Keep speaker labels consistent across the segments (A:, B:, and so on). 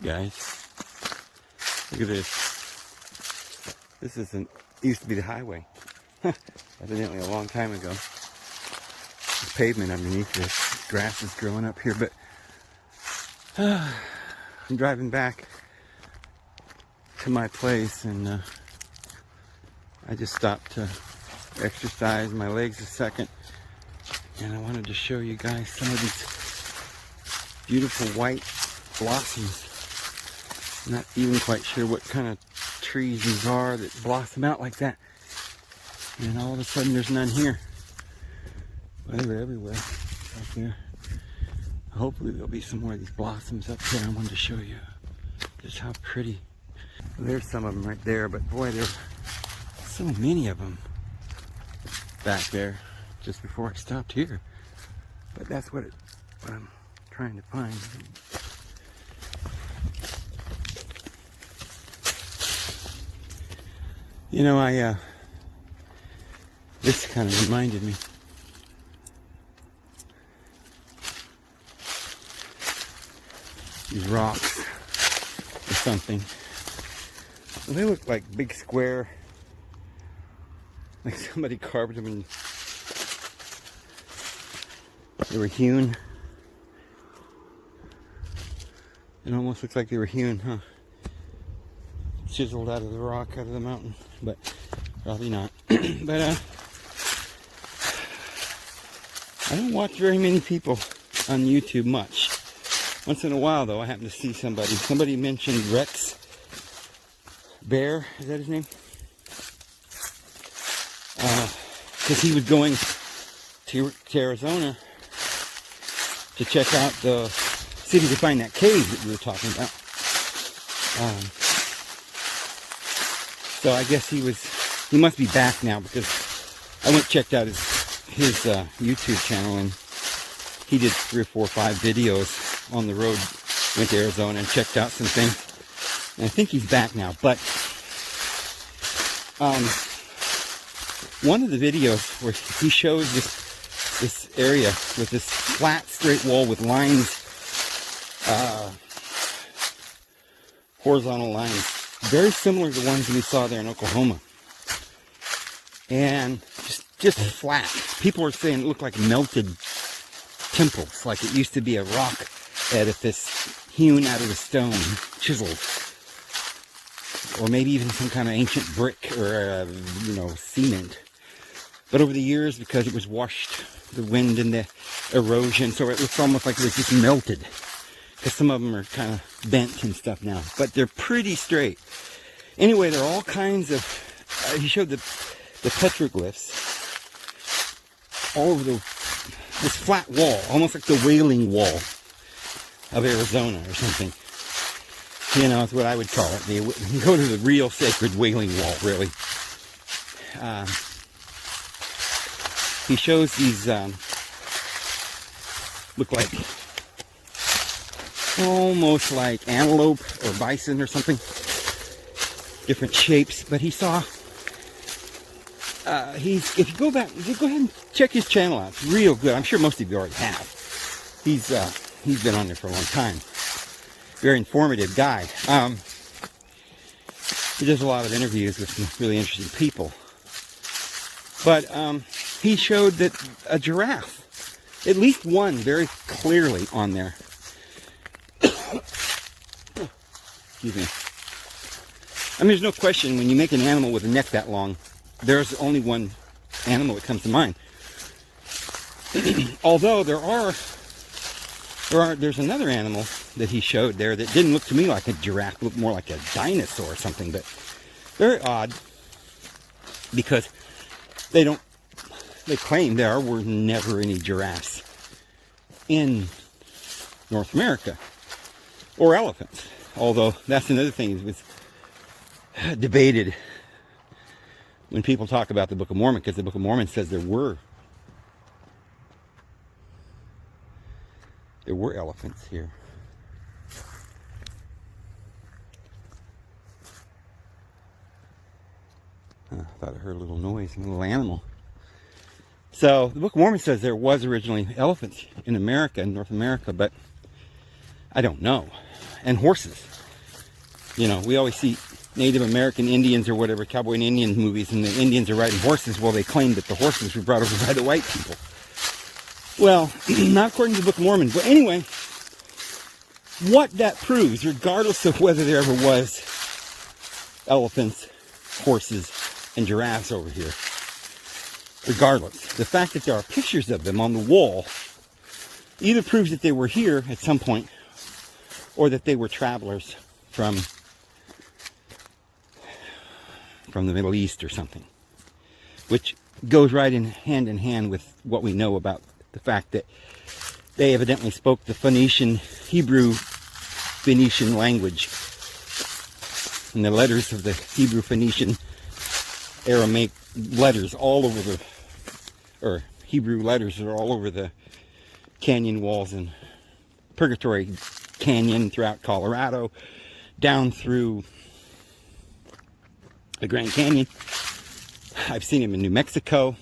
A: guys. Look at this. This used to be the highway. Evidently a long time ago. There's pavement underneath this. Grass is growing up here, but I'm driving back to my place, and I just stopped to exercise my legs a second, and I wanted to show you guys some of these beautiful white blossoms. I'm not even quite sure what kind of trees these are that blossom out like that, and all of a sudden there's none here. Well, they were everywhere out there. Hopefully there'll be some more of these blossoms up there. I wanted to show you just how pretty. Well, there's some of them right there, but boy, there's so many of them back there just before I stopped here. But that's what I'm trying to find. You know, this kind of reminded me. These rocks or something. Well, they look like big square, like somebody carved them and they were hewn. It almost looks like they were hewn, huh? Chiseled out of the rock, out of the mountain, but probably not. But I don't watch very many people on YouTube much. Once in a while, though, I happen to see somebody mentioned Rex Bear, is that his name? Because he was going to Arizona to check out see if he could find that cave that we were talking about. So I guess he must be back now, because I went and checked out his YouTube channel, and he did 3 or 4 or 5 videos on the road. Went to Arizona and checked out some things, and I think he's back now. But one of the videos where he shows this area with this flat, straight wall with lines, horizontal lines, very similar to the ones we saw there in Oklahoma, and just flat. People are saying it looked like melted temples, like it used to be a rock edifice hewn out of the stone, chiseled, or maybe even some kind of ancient brick or cement. But over the years, because it was washed, the wind and the erosion, so it looks almost like it was just melted. Because some of them are kind of bent and stuff now, but they're pretty straight. Anyway, there are all kinds of. He showed the petroglyphs all over this flat wall, almost like the Wailing Wall of Arizona or something. You know, it's what I would call it. You go to the real sacred Wailing Wall, really. He shows these look like almost like antelope or bison or something, different shapes. But he saw if you go ahead and check his channel out. It's real good. I'm sure most of you already have. He's been on there for a long time. Very informative guy. He does a lot of interviews with some really interesting people. But he showed that a giraffe, at least one, very clearly on there. Excuse me. I mean, there's no question when you make an animal with a neck that long, there's only one animal that comes to mind. Although there's another animal that he showed there that didn't look to me like a giraffe, looked more like a dinosaur or something, but very odd, because they claim there were never any giraffes in North America, or elephants. Although that's another thing that was debated when people talk about the Book of Mormon, because the Book of Mormon says there were elephants here. I thought I heard a little noise, a little animal. So the Book of Mormon says there was originally elephants in America, in North America, but I don't know. And horses. You know, we always see Native American Indians or whatever, cowboy and Indian movies, and the Indians are riding horses. Well, they claim that the horses were brought over by the white people. Well, not according to the Book of Mormon. But anyway, what that proves, regardless of whether there ever was elephants, horses, and giraffes over here, regardless, the fact that there are pictures of them on the wall either proves that they were here at some point, or that they were travelers from the Middle East or something, which goes right in hand with what we know about the fact that they evidently spoke the Hebrew Phoenician language, and the letters of the Hebrew Phoenician Aramaic letters all over or Hebrew letters are all over the canyon walls and Purgatory Canyon throughout Colorado, down through the Grand Canyon. I've seen them in New Mexico,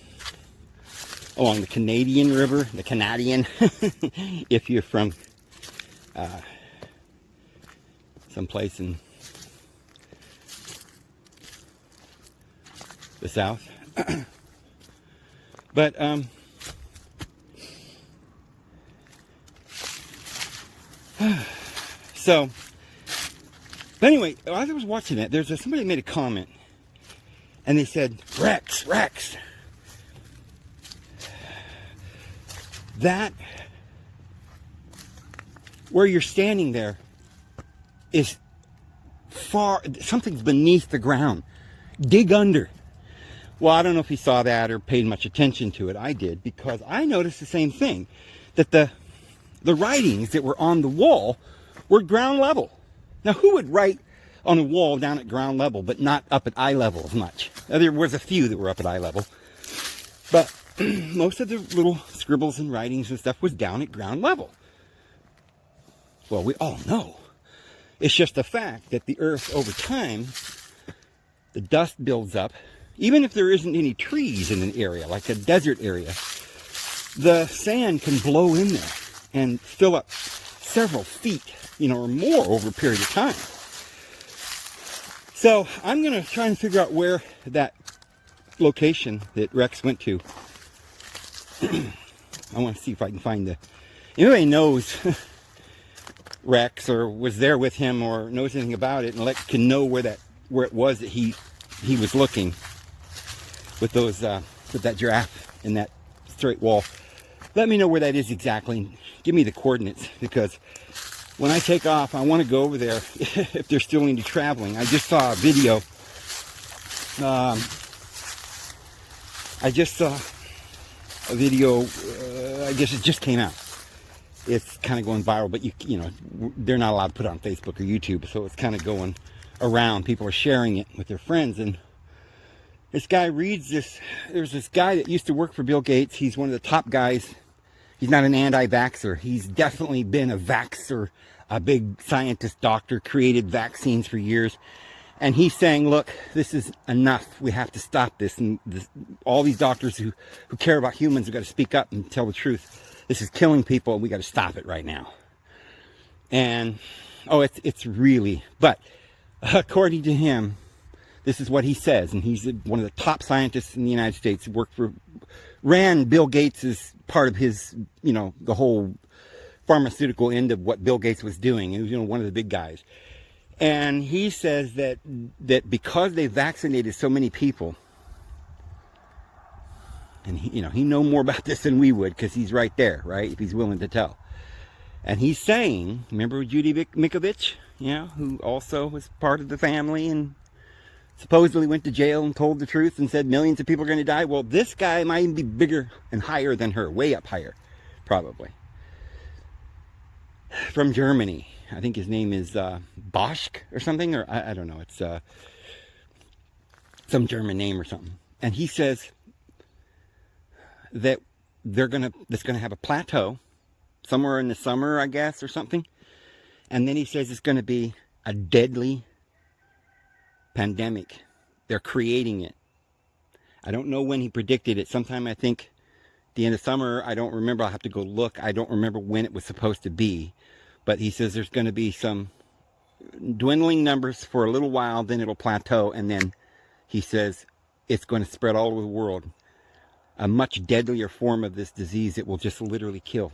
A: along the Canadian River, the Canadian, if you're from someplace in the South. But so, but anyway, as I was watching that, somebody made a comment, and they said, Rex, that, where you're standing there, is something's beneath the ground. Dig under. Well, I don't know if he saw that or paid much attention to it. I did, because I noticed the same thing, that the writings that were on the wall were ground level. Now, who would write on a wall down at ground level, but not up at eye level as much? Now, there was a few that were up at eye level, but most of the little scribbles and writings and stuff was down at ground level. Well, we all know. It's just the fact that the earth, over time, the dust builds up. Even if there isn't any trees in an area, like a desert area, the sand can blow in there and fill up several feet, or more over a period of time. So I'm going to try and figure out where that location that Rex went to. I want to see if I can find if anybody knows Rex or was there with him or knows anything about it, and can know where it was that he was looking with that giraffe in that straight wall. Let me know where that is exactly. Give me the coordinates, because when I take off, I want to go over there if there's still any traveling. I just saw a video. I guess it just came out. It's kind of going viral, but they're not allowed to put it on Facebook or YouTube, so it's kind of going around. People are sharing it with their friends, and this guy reads this. There's this guy that used to work for Bill Gates. He's one of the top guys. He's not an anti-vaxxer. He's definitely been a vaxxer, a big scientist, doctor, created vaccines for years. And he's saying, look, this is enough. We have to stop this. And all these doctors who care about humans have got to speak up and tell the truth. This is killing people, and we got to stop it right now. And, it's really, but according to him, this is what he says, and he's one of the top scientists in the United States. Ran Bill Gates' part of his, the whole pharmaceutical end of what Bill Gates was doing. He was, one of the big guys. And he says that because they vaccinated so many people, and he know more about this than we would, because he's right there, right? If he's willing to tell. And he's saying, remember Judy Mikovits, who also was part of the family and supposedly went to jail and told the truth and said millions of people are going to die? Well, this guy might even be bigger and higher than her, way up higher, probably. From Germany. I think his name is Boschk or something, or I don't know. It's some German name or something. And he says that it's gonna have a plateau somewhere in the summer, I guess, or something. And then he says it's going to be a deadly pandemic. They're creating it. I don't know when he predicted it. Sometime, I think, the end of summer. I don't remember. I'll have to go look. I don't remember when it was supposed to be. But he says there's going to be some dwindling numbers for a little while, then it'll plateau, and then he says it's going to spread all over the world. A much deadlier form of this disease. It will just literally kill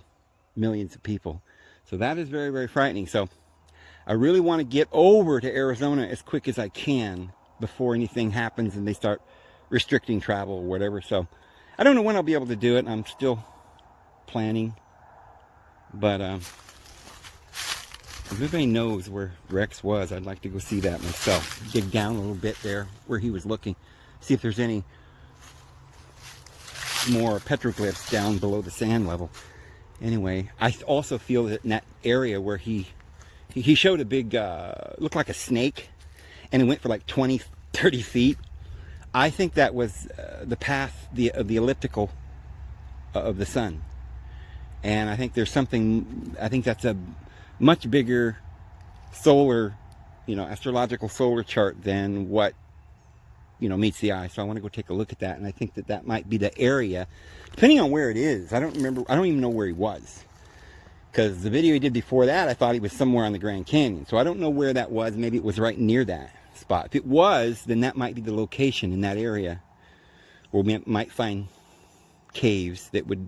A: millions of people. So that is very, very frightening. So I really want to get over to Arizona as quick as I can before anything happens and they start restricting travel or whatever. So I don't know when I'll be able to do it. I'm still planning. But if anybody knows where Rex was, I'd like to go see that myself. Dig down a little bit there where he was looking. See if there's any more petroglyphs down below the sand level. Anyway, I also feel that in that area where he showed a big, looked like a snake, and it went for like 20, 30 feet. I think that was the path of the elliptical of the sun. And I think there's something, I think that's a much bigger solar, astrological solar chart than what, meets the eye. So I want to go take a look at that. And I think that might be the area, depending on where it is. I don't even know where he was. Because the video he did before that, I thought he was somewhere on the Grand Canyon. So I don't know where that was. Maybe it was right near that spot. If it was, then that might be the location in that area where we might find caves that would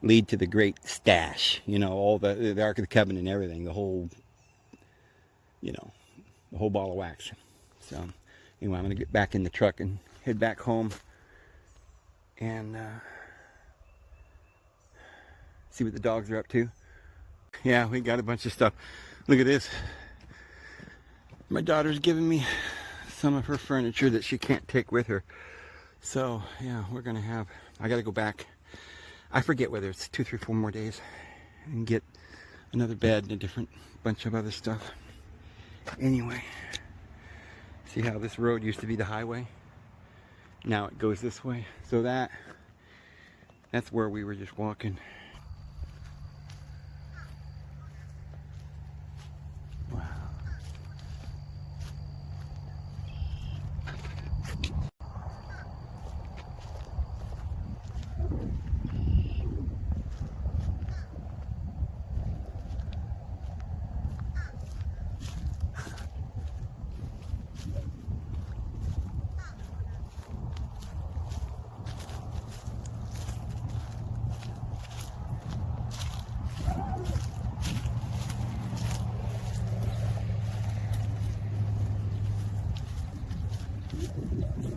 A: lead to the great stash, all the Ark of the Covenant and everything, the whole ball of wax. So anyway, I'm going to get back in the truck and head back home and see what the dogs are up to. Yeah, we got a bunch of stuff. Look at this. My daughter's giving me some of her furniture that she can't take with her. So yeah, we're going to have, I got to go back. I forget whether it's 2, 3, 4 more days and get another bed and a different bunch of other stuff. Anyway, see how this road used to be the highway? Now it goes this way. So that's where we were just walking. Wow.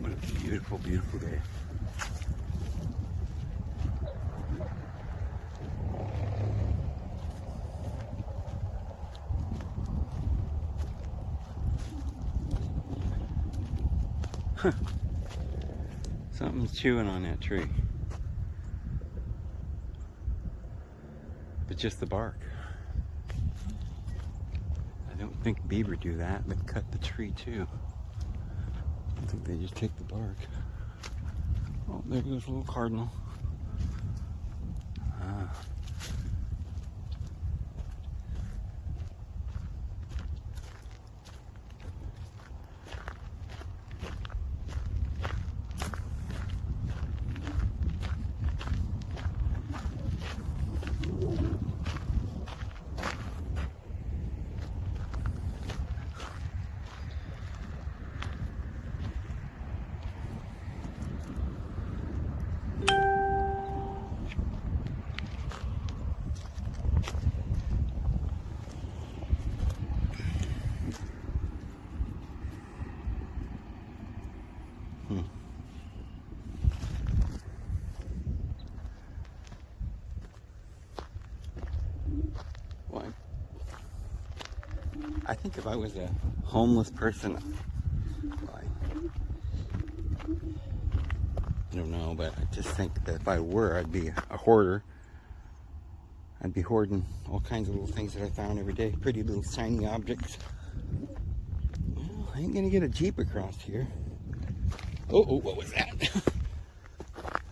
A: What a beautiful, beautiful day. Huh. Something's chewing on that tree. But just the bark. I don't think beaver do that, but cut the tree too. I think they just take the bark. Oh, there goes a little cardinal. Ah. Well, I think if I was a homeless person, I don't know, but I just think that if I were, I'd be a hoarder. I'd be hoarding all kinds of little things that I found every day. Pretty little shiny objects. Well, I ain't gonna get a Jeep across here. Oh, what was that?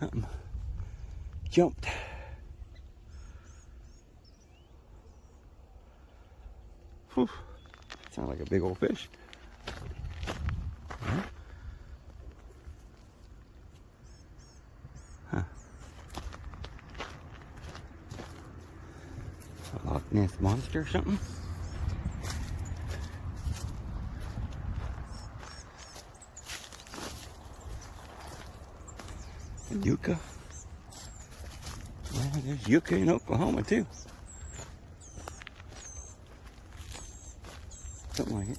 A: Something jumped. Whew. Sounds like a big old fish. Huh. Nest monster or something? Yucca. Yeah, there's yucca in Oklahoma too. Something like it.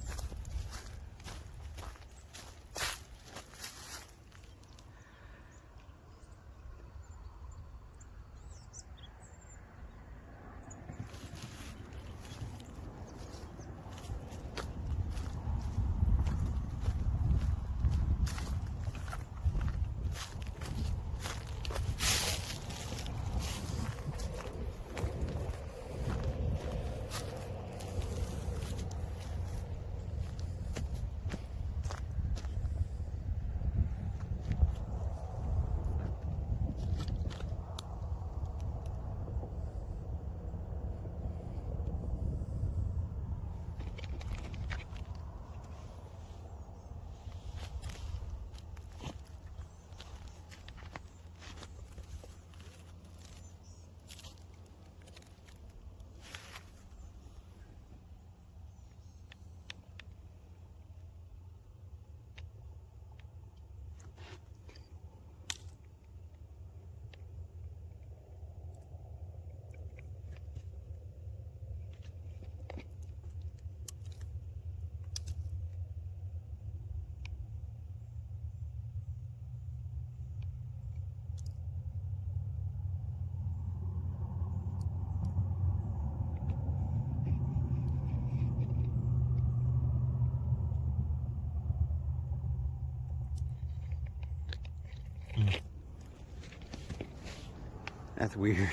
A: That's weird.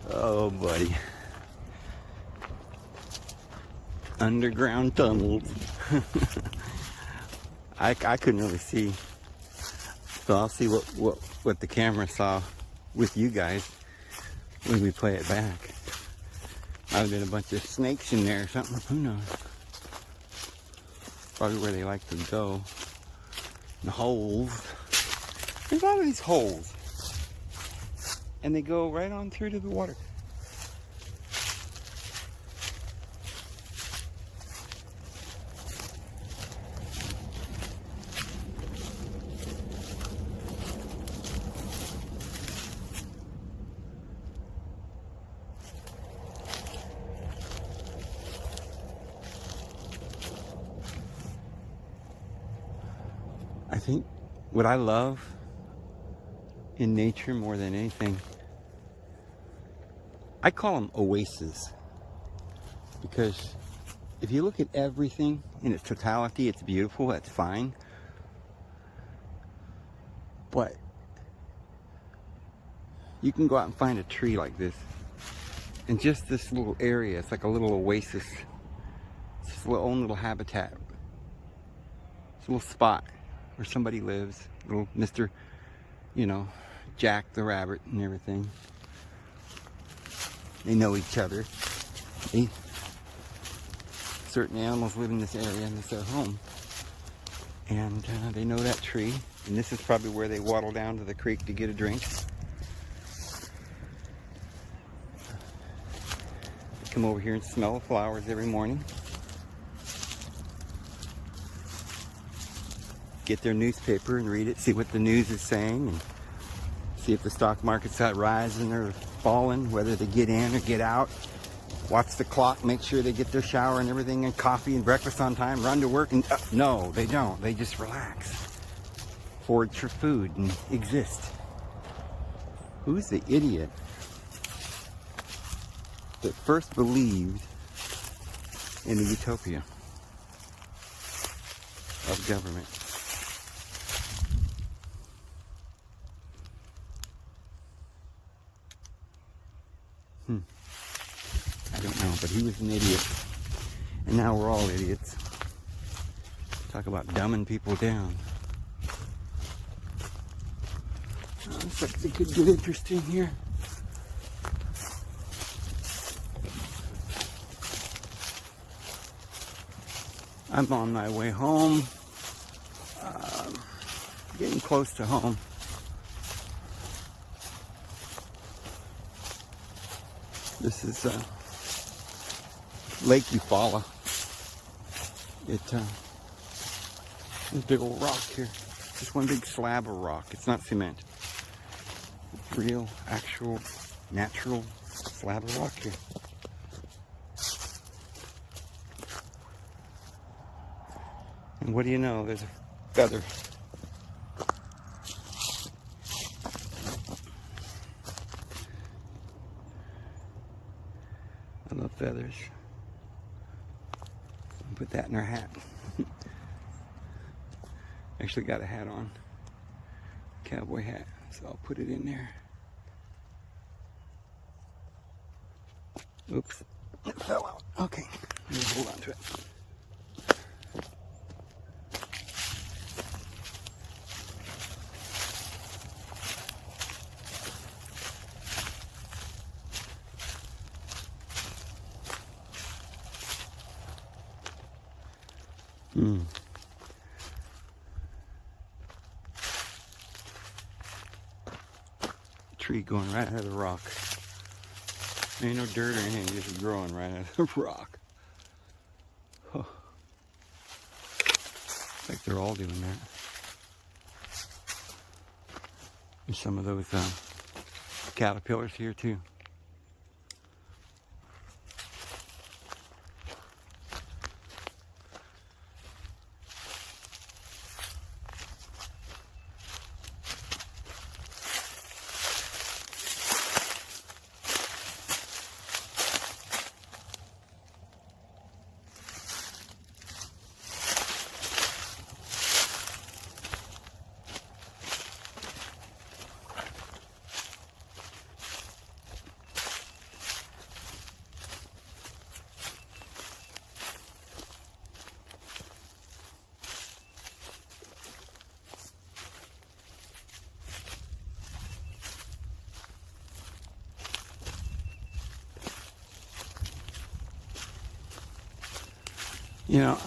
A: Oh, buddy. Underground tunnels. I couldn't really see. So I'll see what the camera saw with you guys when we play it back. Might have been a bunch of snakes in there or something. Who knows? Probably where they like to go. The holes. There's a lot of these holes. And they go right on through to the water. I think what I love in nature more than anything, I call them oases, because if you look at everything in its totality, it's beautiful, that's fine, but you can go out and find a tree like this, and just this little area, it's like a little oasis, it's its own little habitat, it's a little spot where somebody lives, little Mr., you know, Jack the rabbit and everything. They know each other. Certain animals live in this area and it's their home. And they know that tree. And this is probably where they waddle down to the creek to get a drink. They come over here and smell the flowers every morning. Get their newspaper and read it, see what the news is saying, and see if the stock market's out rising or falling, whether they get in or get out. Watch the clock, make sure they get their shower and everything, and coffee and breakfast on time, run to work, and no, they don't. They just relax, forage for food, and exist. Who's the idiot that first believed in the utopia of government? I don't know, but he was an idiot. And now we're all idiots. Talk about dumbing people down. Oh, looks like it could get interesting here. I'm on my way home. Getting close to home. This is Lake Eufaula. There's a big old rock here. Just one big slab of rock. It's not cement. It's real, actual, natural slab of rock here. And what do you know? There's a feather. I love feathers. Put that in our hat. Actually got a hat on. Cowboy hat. So I'll put it in there. Oops. It fell out. Okay. Let me hold on to it. Tree going right out of the rock. There ain't no dirt or anything, just growing right out of the rock. Oh. Like they're all doing that. There's some of those caterpillars here too. You know,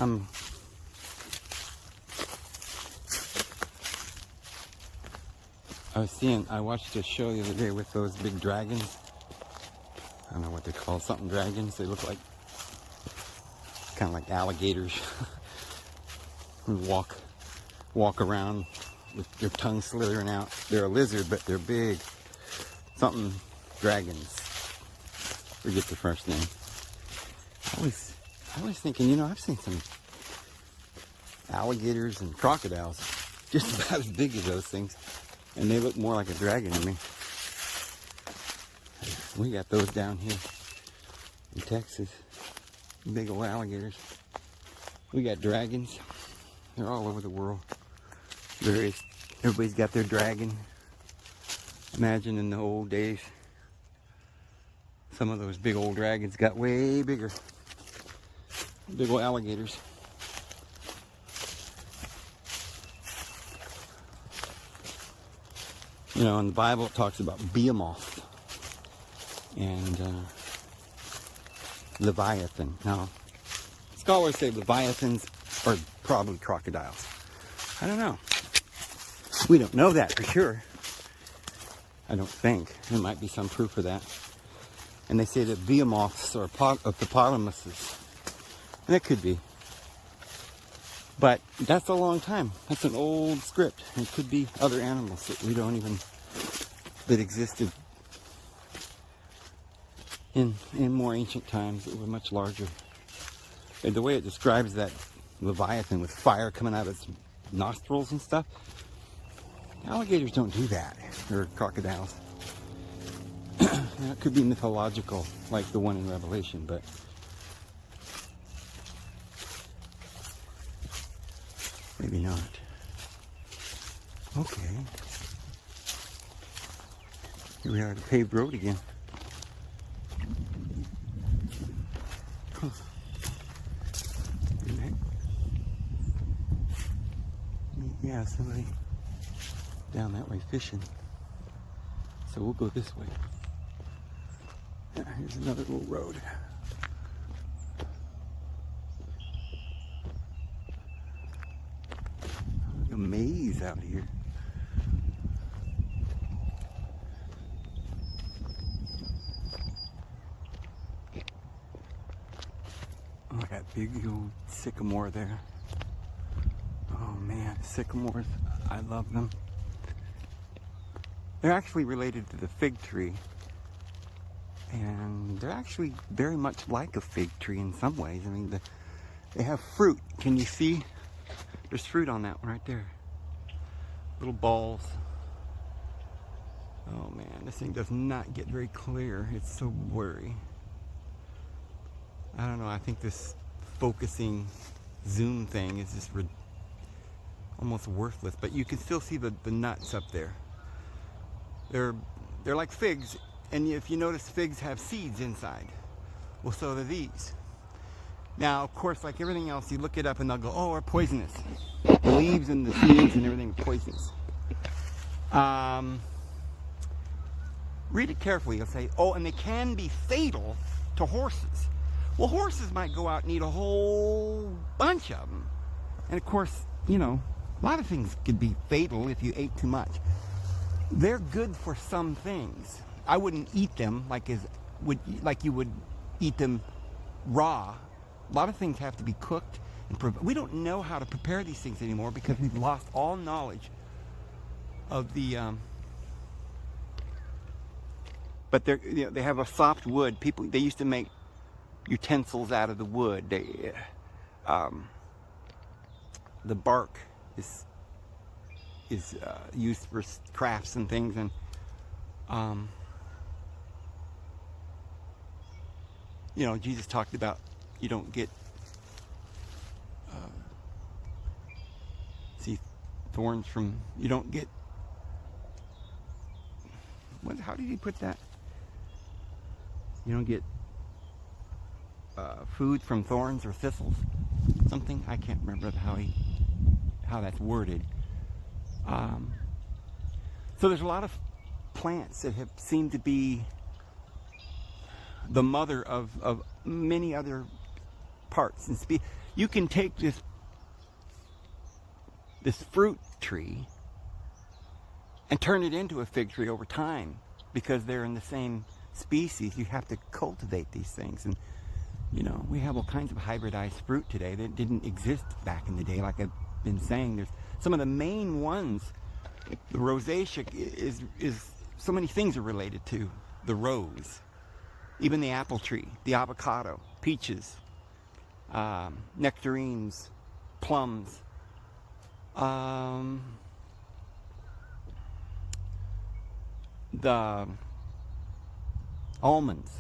A: I watched a show the other day with those big dragons. I don't know what they're called, something dragons. They look like, kind of like alligators who walk around with their tongue slithering out. They're a lizard, but they're big. Something dragons. Forget the first name. I was thinking, you know, I've seen some alligators and crocodiles just about as big as those things, and they look more like a dragon to me. We got those down here in Texas, big old alligators. We got dragons. They're all over the world. Everybody's got their dragon. Imagine in the old days, some of those big old dragons got way bigger. Big old alligators. You know, in the Bible it talks about Behemoth and Leviathan. Now, scholars say Leviathans are probably crocodiles. I don't know. We don't know that for sure. I don't think. There might be some proof of that. And they say that Behemoths are hippopotamuses. And it could be. But that's a long time. That's an old script. It could be other animals that we don't even, that existed in more ancient times that were much larger. And the way it describes that Leviathan with fire coming out of its nostrils and stuff, alligators don't do that, or crocodiles. It could be mythological, like the one in Revelation, but maybe not. Okay. Here we are at the paved road again. Huh. Yeah, somebody down that way fishing. So we'll go this way. Yeah, here's another little road. Like a maze out here. Look at that big old sycamore there. Oh man, sycamores, I love them. They're actually related to the fig tree. And they're actually very much like a fig tree in some ways. I mean, they have fruit. Can you see? There's fruit on that one right there. Little balls. Oh man, this thing does not get very clear. It's so blurry. I don't know, I think this focusing zoom thing is just almost worthless, but you can still see the nuts up there. They're like figs, and if you notice, figs have seeds inside. Well, so do these. Now, of course, like everything else, you look it up and they'll go, oh, they're poisonous. The leaves and the seeds and everything are poisonous. Read it carefully. You'll say, oh, and they can be fatal to horses. Well, horses might go out and eat a whole bunch of them. And of course, you know, a lot of things could be fatal if you ate too much. They're good for some things. I wouldn't eat them like you would eat them raw. A lot of things have to be cooked. We don't know how to prepare these things anymore because we've lost all knowledge of the... But they're, you know, they have a soft wood. They used to make utensils out of the wood. The bark is used for crafts and things, and you know, Jesus talked about you don't get thorns from, you don't get, how did he put that? You don't get food from thorns or thistles, something. I can't remember how that's worded. So there's a lot of plants that have seemed to be the mother of many other parts. And you can take this fruit tree and turn it into a fig tree over time because they're in the same species. You have to cultivate these things, and you know, we have all kinds of hybridized fruit today that didn't exist back in the day. Like I've been saying, there's some of the main ones. The rosacea is so many things are related to the rose. Even the apple tree, the avocado, peaches, nectarines, plums, the almonds,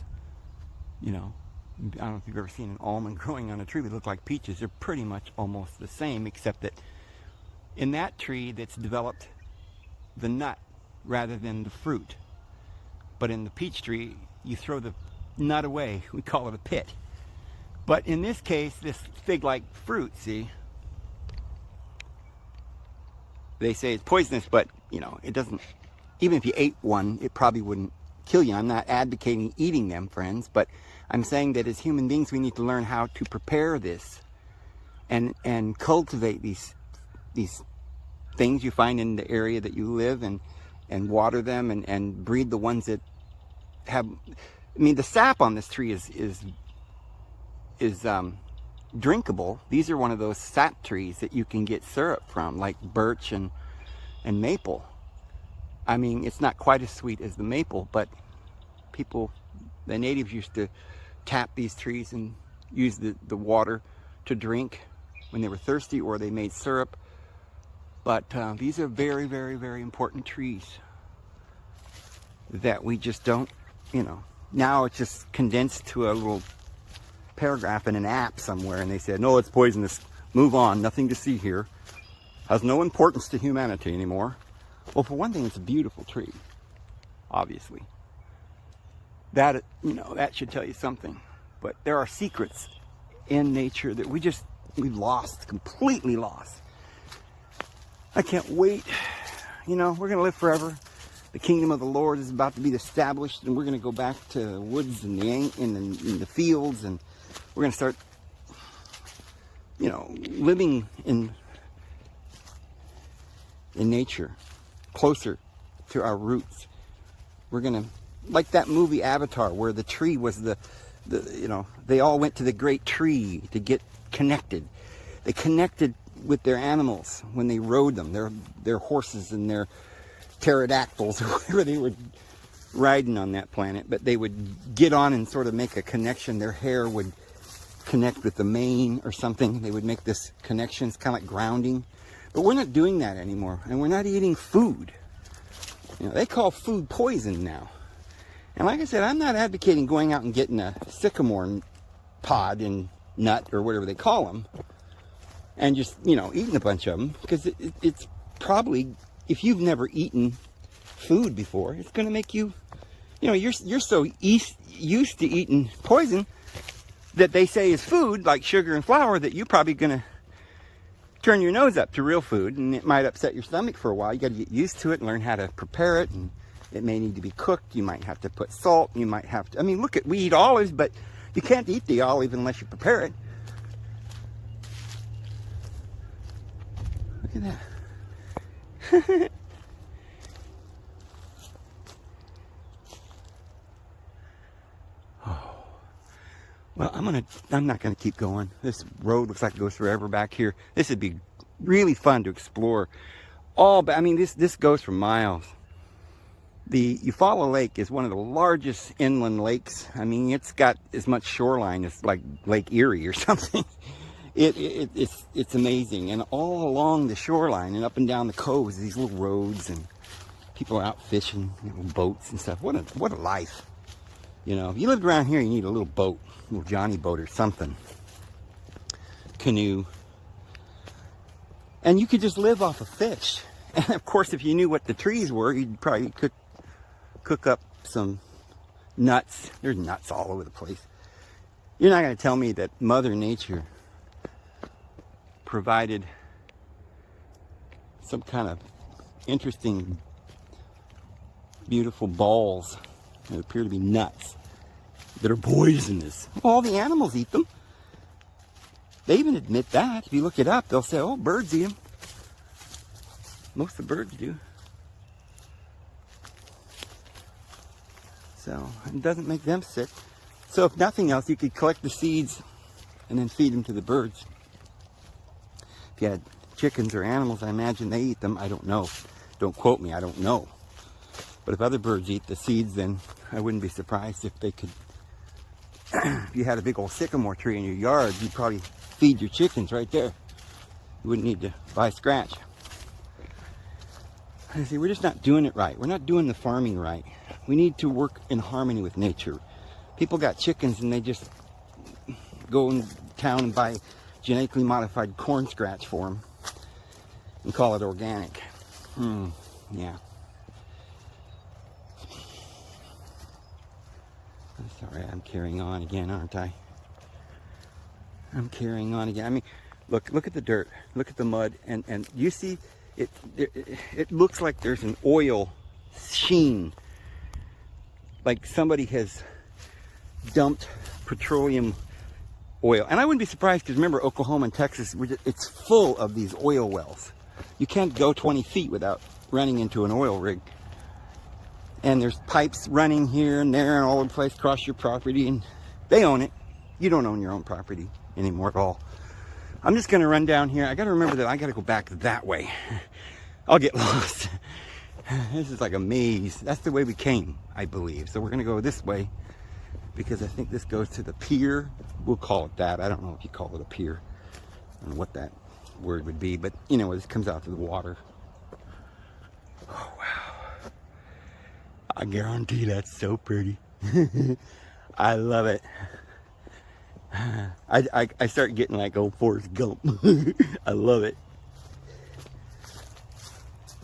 A: you know. I don't know if you've ever seen an almond growing on a tree that look like peaches. They're pretty much almost the same, except that in that tree that's developed the nut rather than the fruit. But in the peach tree, you throw the nut away. We call it a pit. But in this case, this fig-like fruit, see, they say it's poisonous, but you know, it doesn't, even if you ate one, it probably wouldn't kill you. I'm not advocating eating them, friends, but I'm saying that as human beings, we need to learn how to prepare this and cultivate these things you find in the area that you live, and water them and breed the ones that have, I mean, the sap on this tree is drinkable. These are one of those sap trees that you can get syrup from, like birch and maple. I mean, it's not quite as sweet as the maple, but the natives used to tap these trees and use the water to drink when they were thirsty, or they made syrup. But these are very, very, very important trees that we just don't, you know. Now it's just condensed to a little paragraph in an app somewhere, and they said, no, it's poisonous. Move on. Nothing to see here. Has no importance to humanity anymore. Well, for one thing, it's a beautiful tree, obviously. That, you know, that should tell you something. But there are secrets in nature that we've lost, completely lost. I can't wait. You know, we're going to live forever. The kingdom of the Lord is about to be established, and we're going to go back to the woods and in the fields, and we're going to start, you know, living in nature, closer to our roots. We're going to, like that movie Avatar, where the tree was the they all went to the great tree to get connected. They connected with their animals when they rode them, their horses and their pterodactyls, or whatever they were riding on that planet. But they would get on and sort of make a connection. Their hair would connect with the mane or something. They would make this connection. It's kind of like grounding. But we're not doing that anymore, and we're not eating food. They call food poison now. And like I said, I'm not advocating going out and getting a sycamore pod and nut or whatever they call them and just, eating a bunch of them, because it's probably, if you've never eaten food before, it's going to make you, you're so used to eating poison that they say is food, like sugar and flour, that you're probably going to turn your nose up to real food, and it might upset your stomach for a while. You got to get used to it and learn how to prepare it, and it may need to be cooked. You might have to put salt. You might have to, we eat olives, but you can't eat the olive unless you prepare it. Look at that. Oh. Well, I'm not gonna keep going. This road looks like it goes forever back here. This would be really fun to explore. This goes for miles. The Eufaula Lake is one of the largest inland lakes. It's got as much shoreline as like Lake Erie or something. It's amazing. And all along the shoreline and up and down the coves, these little roads, and people are out fishing, boats and stuff. What a life. If you lived around here, you need a little boat, a little Johnny boat or something. Canoe. And you could just live off of fish. And of course, if you knew what the trees were, you'd probably cook up some nuts. There's nuts all over the place. You're not going to tell me that Mother Nature provided some kind of interesting, beautiful balls that appear to be nuts that are poisonous. All the animals eat them. They even admit that. If you look it up, they'll say, oh, birds eat them. Most of the birds do. So it doesn't make them sick. So if nothing else, you could collect the seeds and then feed them to the birds. If you had chickens or animals, I imagine they eat them. I don't know. Don't quote me, I don't know. But if other birds eat the seeds, then I wouldn't be surprised if they could. If you had a big old sycamore tree in your yard, you'd probably feed your chickens right there. You wouldn't need to buy scratch. I see, we're just not doing it right. We're not doing the farming right. We need to work in harmony with nature. People got chickens and they just go in town and buy genetically modified corn scratch for them and call it organic. Yeah. That's all right. I'm carrying on again, aren't I? I'm carrying on again. Look at the dirt. Look at the mud. And you see, it looks like there's an oil sheen. Like somebody has dumped petroleum oil. And I wouldn't be surprised, because remember, Oklahoma and Texas, it's full of these oil wells. You can't go 20 feet without running into an oil rig. And there's pipes running here and there and all over the place across your property, and they own it. You don't own your own property anymore at all. I'm just going to run down here. I got to remember that I got to go back that way. I'll get lost. This is like a maze. That's the way we came, I believe. So we're going to go this way, because I think this goes to the pier. We'll call it that. I don't know if you call it a pier. I don't know what that word would be, but this comes out to the water. Oh, wow. I guarantee that's so pretty. I love it. I start getting like old Forrest Gump. I love it.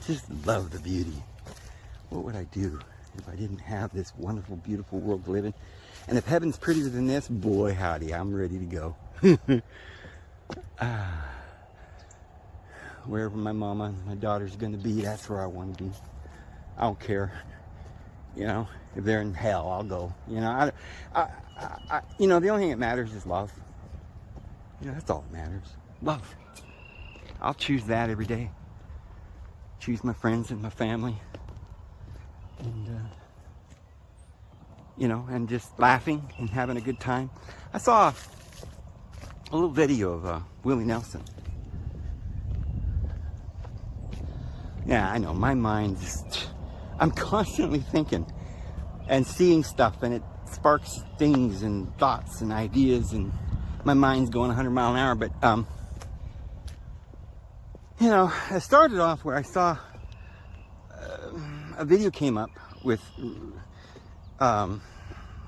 A: Just love the beauty. What would I do if I didn't have this wonderful, beautiful world to live in? And if heaven's prettier than this, boy howdy, I'm ready to go. Wherever my mama and my daughter's going to be, that's where I want to be. I don't care. If they're in hell, I'll go. The only thing that matters is love. That's all that matters. Love. I'll choose that every day. Choose my friends and my family. And you know, and just laughing and having a good time. I saw a little video of Willie Nelson. Yeah, I know, my mind just, I'm constantly thinking and seeing stuff, and it sparks things and thoughts and ideas, and my mind's going 100 miles an hour. But you know, I started off where I saw a video came up with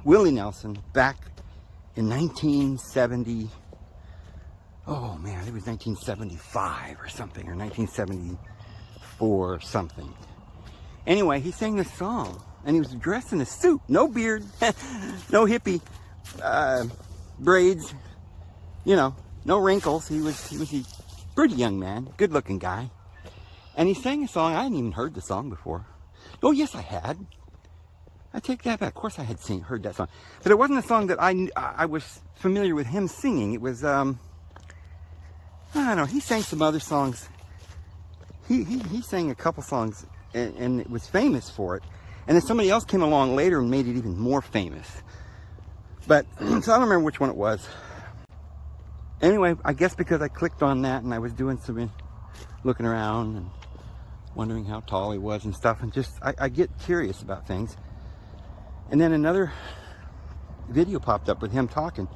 A: Willie Nelson back in 1970. Oh man, it was 1975 or something, or 1974 or something. Anyway, he sang this song, and he was dressed in a suit, no beard, no hippie braids, you know, no wrinkles. He was a pretty young man, good-looking guy, and he sang a song. I hadn't even heard the song before. Oh yes, I had. I take that back. Of course, I had heard that song, but it wasn't a song that I was familiar with him singing. It was I don't know. He sang some other songs. He sang a couple songs, and it was famous for it. And then somebody else came along later and made it even more famous. But so I don't remember which one it was. Anyway, I guess because I clicked on that and I was doing some looking around and wondering how tall he was and stuff, and just I get curious about things. And then another video popped up with him talking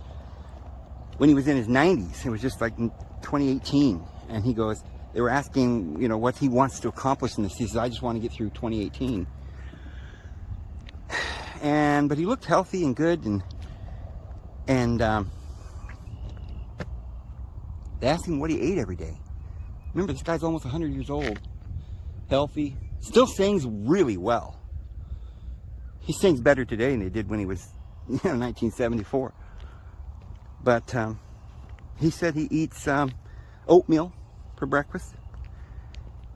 A: when he was in his 90s. It was just like in 2018, and he goes, they were asking, you know, what he wants to accomplish in this. He says, I just want to get through 2018. But he looked healthy and good, and they asked him what he ate every day. Remember, this guy's almost 100 years old, healthy, still sings really well. He sings better today than he did when he was, you know, 1974. But he said he eats oatmeal for breakfast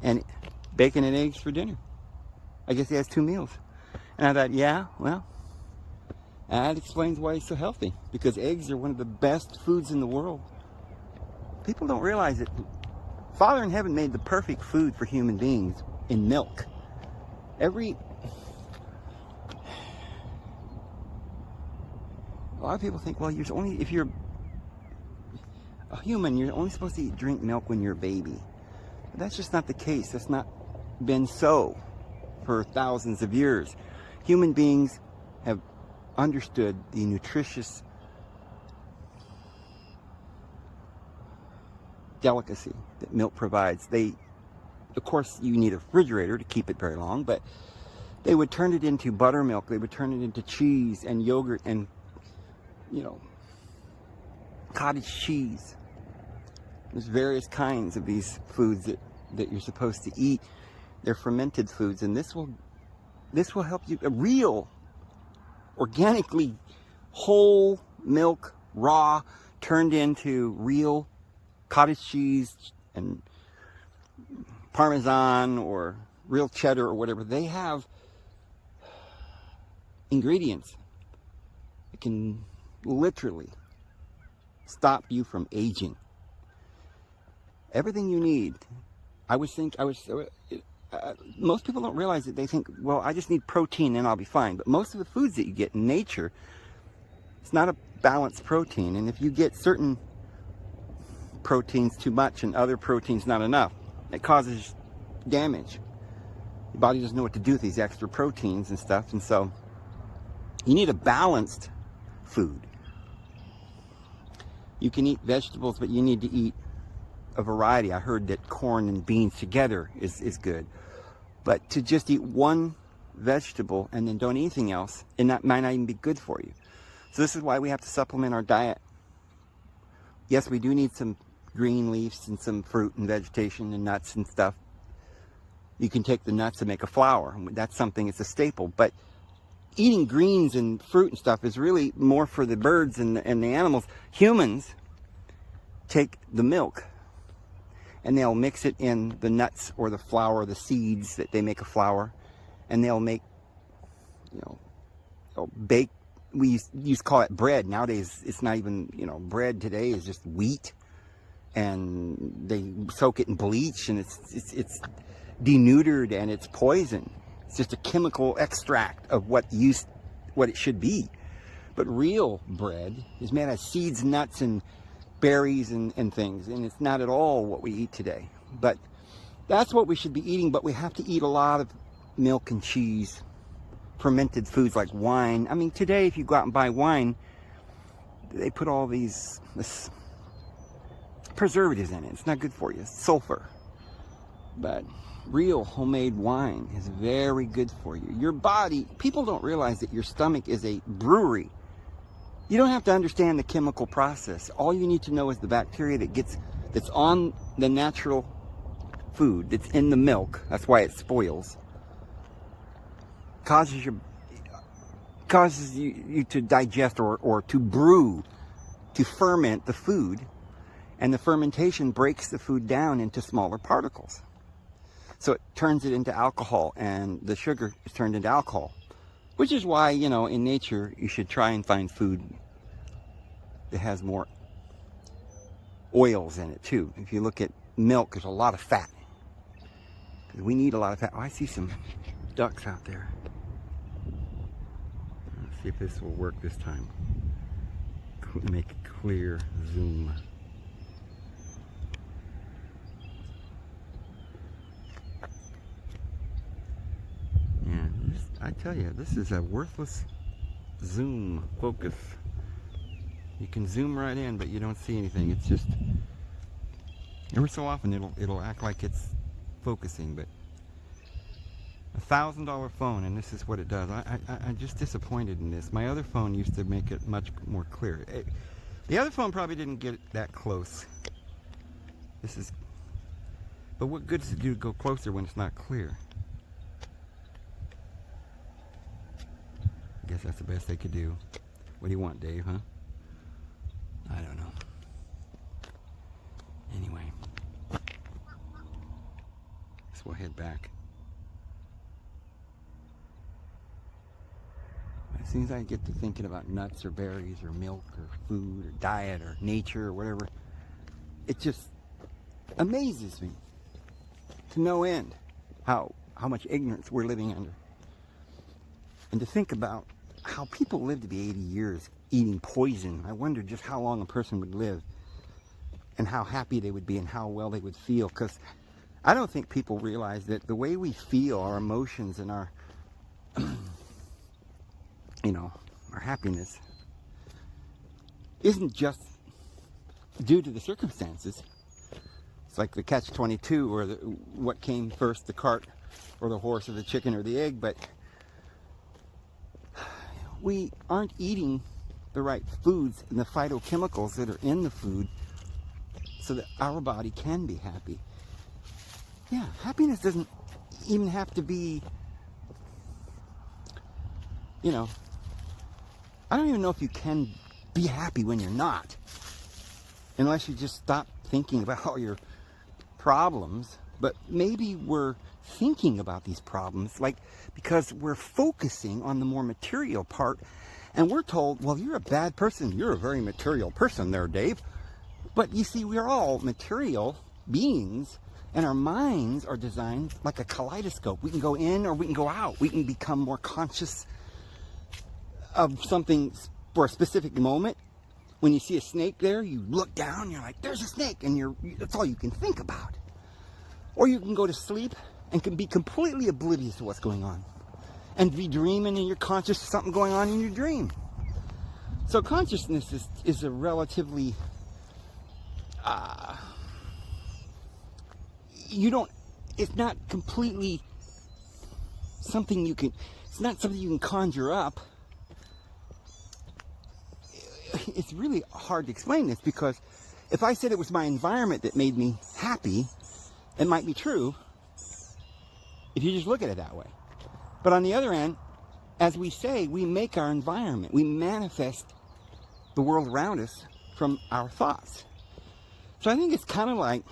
A: and bacon and eggs for dinner. I guess he has 2 meals. And I thought, yeah, well, that explains why he's so healthy, because eggs are one of the best foods in the world. People don't realize it. Father in heaven made the perfect food for human beings in milk. A lot of people think, well, if you're a human, you're only supposed to drink milk when you're a baby. But that's just not the case. That's not been so for thousands of years. Human beings have understood the nutritious delicacy that milk provides. Of course, you need a refrigerator to keep it very long, but they would turn it into buttermilk. They would turn it into cheese and yogurt and, you know, cottage cheese. There's various kinds of these foods that you're supposed to eat. They're fermented foods, and this will help you. A real, organically whole milk, raw, turned into real cottage cheese and Parmesan or real cheddar or whatever. They have ingredients that can literally stop you from aging. Everything you need. Most people don't realize it. They think, well, I just need protein and I'll be fine. But most of the foods that you get in nature, it's not a balanced protein. And if you get certain proteins too much and other proteins not enough, it causes damage. Your body doesn't know what to do with these extra proteins and stuff. And so you need a balanced food. You can eat vegetables, but you need to eat a variety. I heard that corn and beans together is good. But to just eat one vegetable and then don't eat anything else, and that might not even be good for you. So this is why we have to supplement our diet. Yes, we do need some green leaves and some fruit and vegetation and nuts and stuff. You can take the nuts and make a flour. That's something, it's a staple. But eating greens and fruit and stuff is really more for the birds and the animals. Humans take the milk and they'll mix it in the nuts or the flour, the seeds that they make a flour, and they'll make, you know, they'll bake. We used to call it bread. Nowadays, it's not even, you know, bread today is just wheat, and they soak it in bleach, and it's denatured and it's poison. It's just a chemical extract of what used what it should be. But real bread is made out of seeds, nuts, and berries and things, and it's not at all what we eat today. But that's what we should be eating, but we have to eat a lot of milk and cheese, fermented foods like wine. I mean, today if you go out and buy wine, they put all these preservatives in it. It's not good for you. Sulfur. But real homemade wine is very good for you. Your body, people don't realize that your stomach is a brewery. You don't have to understand the chemical process. All you need to know is the bacteria that's on the natural food, that's in the milk. That's why it spoils. Causes you to digest or to brew, to ferment the food. And the fermentation breaks the food down into smaller particles. So it turns it into alcohol, and the sugar is turned into alcohol. Which is why, you know, in nature, you should try and find food that has more oils in it, too. If you look at milk, there's a lot of fat. We need a lot of fat. Oh, I see some ducks out there. Let's see if this will work this time. Make a clear zoom. I tell you, this is a worthless zoom focus. You can zoom right in, but you don't see anything. It's just, every so often it'll act like it's focusing, but $1,000 phone, and this is what it does. I'm just disappointed in this. My other phone used to make it much more clear. The other phone probably didn't get that close. But what good does it do to go closer when it's not clear? I guess that's the best they could do. What do you want, Dave, huh? I don't know. Anyway. So we'll head back. As soon as I get to thinking about nuts or berries or milk or food or diet or nature or whatever, it just amazes me to no end how much ignorance we're living under. And to think about how people live to be 80 years eating poison. I wonder just how long a person would live and how happy they would be and how well they would feel. Because I don't think people realize that the way we feel, our emotions and our, our happiness isn't just due to the circumstances. It's like the catch-22 or what came first, the cart or the horse or the chicken or the egg, but we aren't eating the right foods and the phytochemicals that are in the food so that our body can be happy. Yeah, happiness doesn't even have to be, I don't even know if you can be happy when you're not, unless you just stop thinking about all your problems. But maybe we're thinking about these problems because we're focusing on the more material part, and we're told, well, you're a bad person. You're a very material person there, Dave. But you see, we're all material beings, and our minds are designed like a kaleidoscope. We can go in or we can go out. We can become more conscious of something for a specific moment. When you see a snake there, you look down, you're like, there's a snake, and that's all you can think about. Or you can go to sleep and can be completely oblivious to what's going on and be dreaming, and you're conscious of something going on in your dream. So consciousness is a relatively it's not completely something it's not something you can conjure up. It's really hard to explain this, because if I said it was my environment that made me happy, it might be true if you just look at it that way. But on the other end, as we say, we make our environment. We manifest the world around us from our thoughts. So I think it's kind of like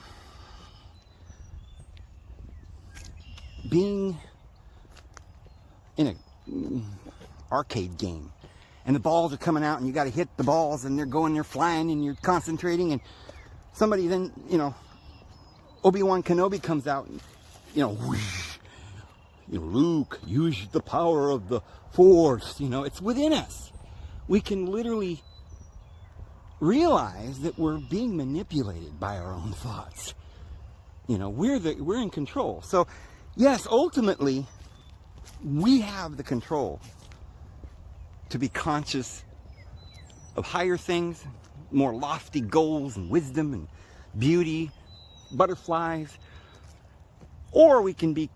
A: being in an arcade game, and the balls are coming out, and you got to hit the balls, and they're flying, and you're concentrating, and somebody then, Obi-Wan Kenobi comes out, and, whoosh, Luke, use the power of the Force. It's within us. We can literally realize that we're being manipulated by our own thoughts. We're in control. So, yes, ultimately, we have the control to be conscious of higher things, more lofty goals and wisdom and beauty, butterflies, or we can be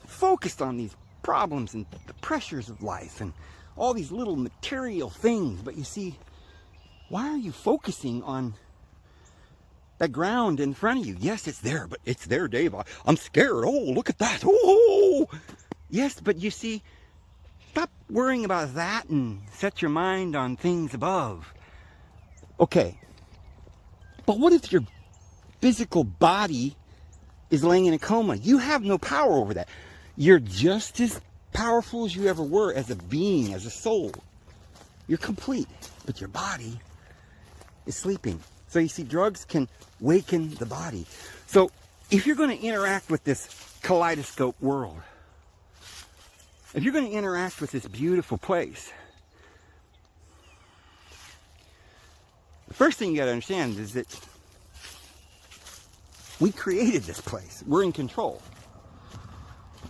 A: focused on these problems and the pressures of life and all these little material things. But you see, why are you focusing on that ground in front of you? Yes, it's there, but it's there, Dave. I'm scared. Oh, look at that. Oh, yes, but you see, stop worrying about that and set your mind on things above. Okay, but what if your physical body is laying in a coma? You have no power over that. You're just as powerful as you ever were as a being, as a soul. You're complete, but your body is sleeping. So you see, drugs can waken the body. So if you're going to interact with this kaleidoscope world, if you're going to interact with this beautiful place, the first thing you got to understand is that we created this place. We're in control.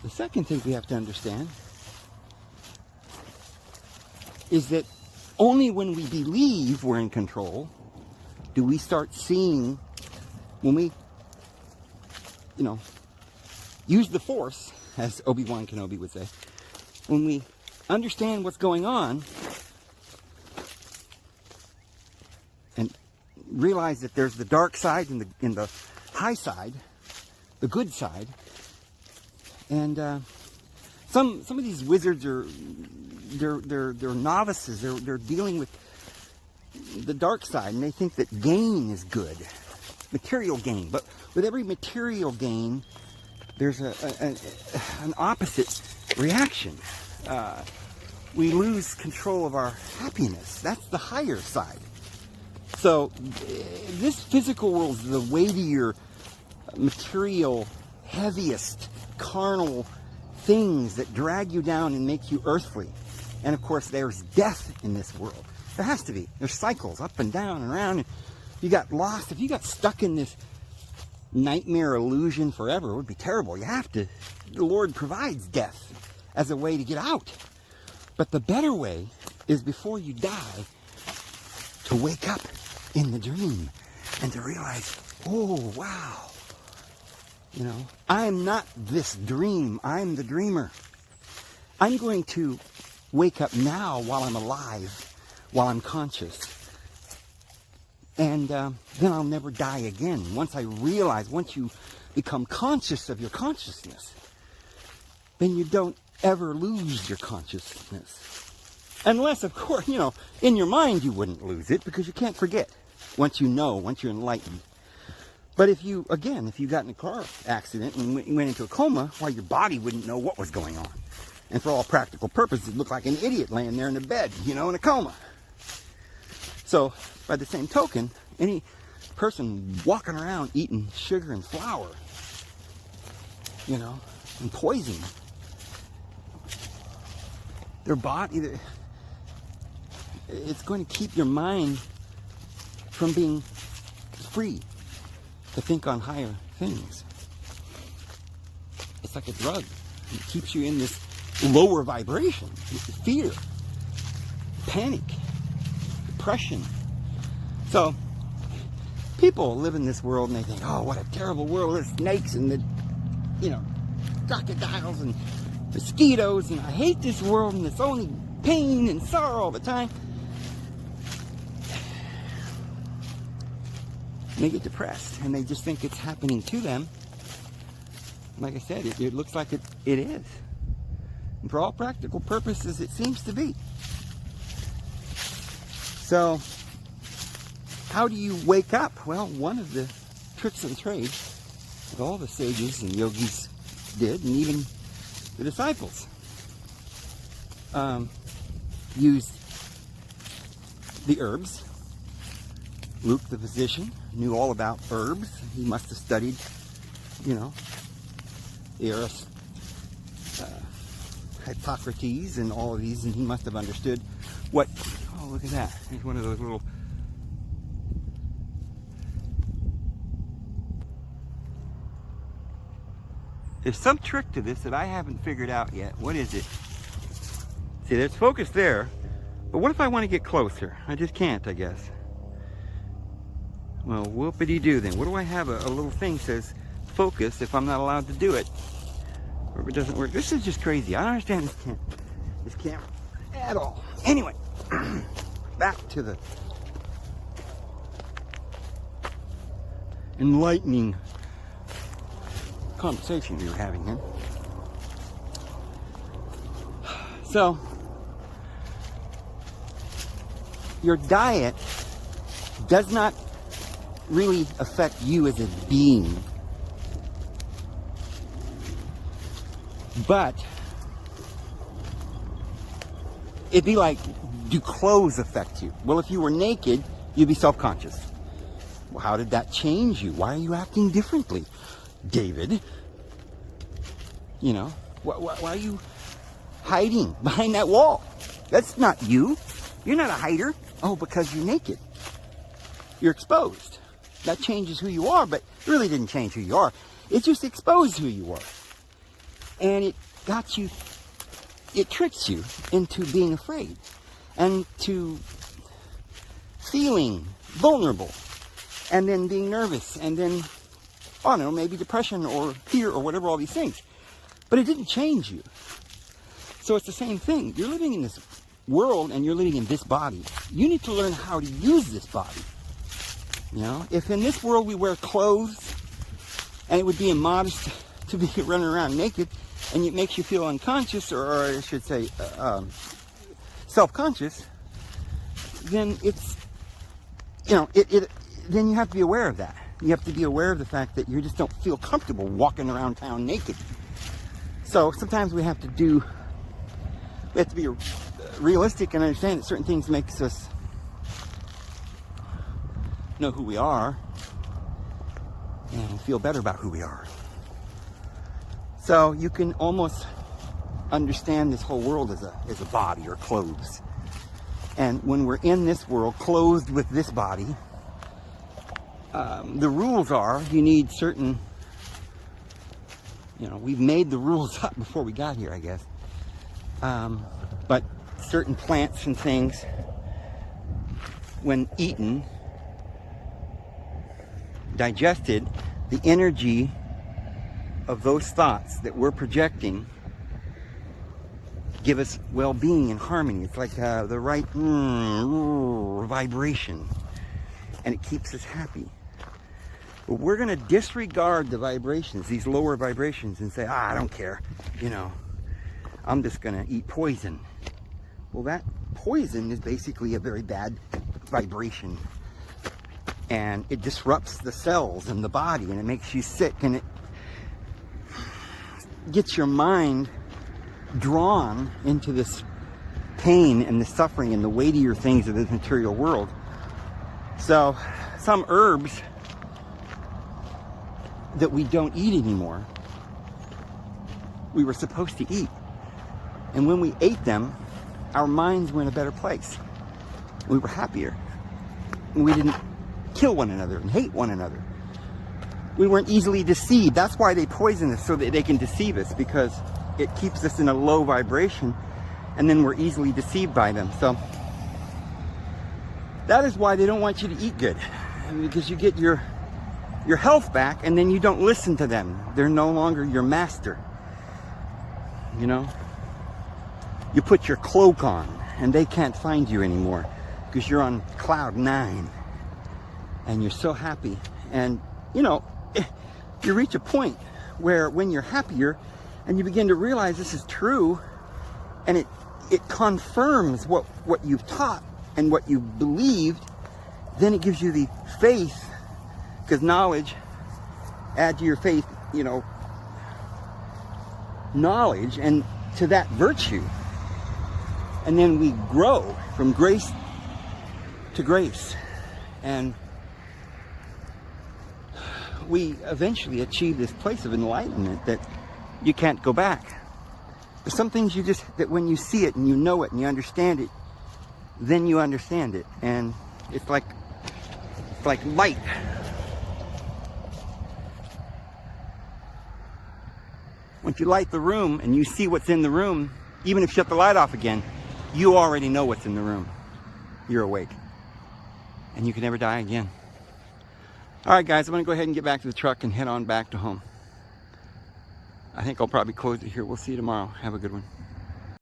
A: The second thing we have to understand is that only when we believe we're in control do we start seeing, when we, use the Force, as Obi-Wan Kenobi would say, when we understand what's going on and realize that there's the dark side and the high side, the good side, and some of these wizards are they're novices. They're dealing with the dark side, and they think that gain is good, material gain. But with every material gain, there's an opposite reaction. We lose control of our happiness. That's the higher side. So this physical world is the weightier, material, heaviest, carnal things that drag you down and make you earthly. And of course, there's death in this world. There has to be. There's cycles up and down and around. And if you got lost, if you got stuck in this nightmare illusion forever, it would be terrible. You have to. The Lord provides death as a way to get out. But the better way is, before you die, to wake up in the dream and to realize, oh, wow. I'm not this dream. I'm the dreamer. I'm going to wake up now while I'm alive, while I'm conscious. And then I'll never die again. Once you become conscious of your consciousness, then you don't ever lose your consciousness. Unless, of course, in your mind you wouldn't lose it, because you can't forget once you're enlightened. But if you got in a car accident and went into a coma, your body wouldn't know what was going on. And for all practical purposes, it looked like an idiot laying there in a bed, in a coma. So, by the same token, any person walking around eating sugar and flour, and poison, their body, it's going to keep your mind from being free to think on higher things. It's like a drug. It keeps you in this lower vibration. Fear, panic, depression. So people live in this world and they think, oh, what a terrible world. There's snakes and crocodiles and mosquitoes, and I hate this world, and it's only pain and sorrow all the time. And they get depressed, and they just think it's happening to them. Like I said, it looks like it is. And for all practical purposes, it seems to be. So, how do you wake up? Well, one of the tricks of the trade that all the sages and yogis did, and even the disciples, used the herbs. Luke, the physician, knew all about herbs. He must have studied, the Hippocrates and all of these, and he must have understood what, oh, look at that. There's one of those little, there's some trick to this that I haven't figured out yet. What is it? See, there's focus there, but what if I want to get closer? I just can't, I guess. Well, whoopity-doo then. What do I have? A little thing says focus if I'm not allowed to do it. Or if it doesn't work. This is just crazy. I don't understand this camera at all. Anyway, back to the enlightening conversation we were having here. So, your diet does not really affect you as a being, but it'd be like, do clothes affect you? Well, if you were naked, you'd be self-conscious. Well, how did that change you? Why are you acting differently, David? You know, why are you hiding behind that wall? That's not you. You're not a hider. Oh, because you're naked. You're exposed. That changes who you are, but it really didn't change who you are. It just exposed who you are. And it got you, it tricks you into being afraid and to feeling vulnerable and then being nervous and then, I don't know, maybe depression or fear or whatever, all these things. But it didn't change you. So it's the same thing. You're living in this world and you're living in this body. You need to learn how to use this body. You know, if in this world we wear clothes and it would be immodest to be running around naked and it makes you feel unconscious, or I should say self-conscious, then it's, you know, then you have to be aware of that. You have to be aware of the fact that you just don't feel comfortable walking around town naked. So sometimes we have to be realistic and understand that certain things makes us know who we are and feel better about who we are. So you can almost understand this whole world as a body or clothes. And when we're in this world, clothed with this body, the rules are you need certain, you know, we've made the rules up before we got here, I guess. But certain plants and things, when eaten, digested, the energy of those thoughts that we're projecting give us well-being and harmony. It's like the right vibration, and it keeps us happy. But we're going to disregard the vibrations, these lower vibrations, and say, I don't care, you know, I'm just going to eat poison. Well, that poison is basically a very bad vibration. And it disrupts the cells in the body, and it makes you sick, and it gets your mind drawn into this pain and the suffering and the weightier things of this material world. So some herbs that we don't eat anymore, we were supposed to eat. And when we ate them, our minds were in a better place. We were happier. And we didn't kill one another and hate one another. We weren't easily deceived. That's why they poison us, so that they can deceive us, because it keeps us in a low vibration, and then we're easily deceived by them. So that is why they don't want you to eat good, because you get your health back, and then you don't listen to them. They're no longer your master. You know, you put your cloak on, and they can't find you anymore, because you're on cloud 9, and you're so happy. And you know, you reach a point where when you're happier and you begin to realize this is true, and it confirms what you've taught and what you believed, then it gives you the faith, because knowledge, add to your faith, you know, knowledge, and to that virtue. And then we grow from grace to grace, and we eventually achieve this place of enlightenment that you can't go back. There's some things you just, that when you see it and you know it and you understand it, then you understand it. And it's like light. Once you light the room and you see what's in the room, even if you shut the light off again, you already know what's in the room. You're awake. And you can never die again. Alright guys, I'm going to go ahead and get back to the truck and head on back to home. I think I'll probably close it here. We'll see you tomorrow. Have a good one.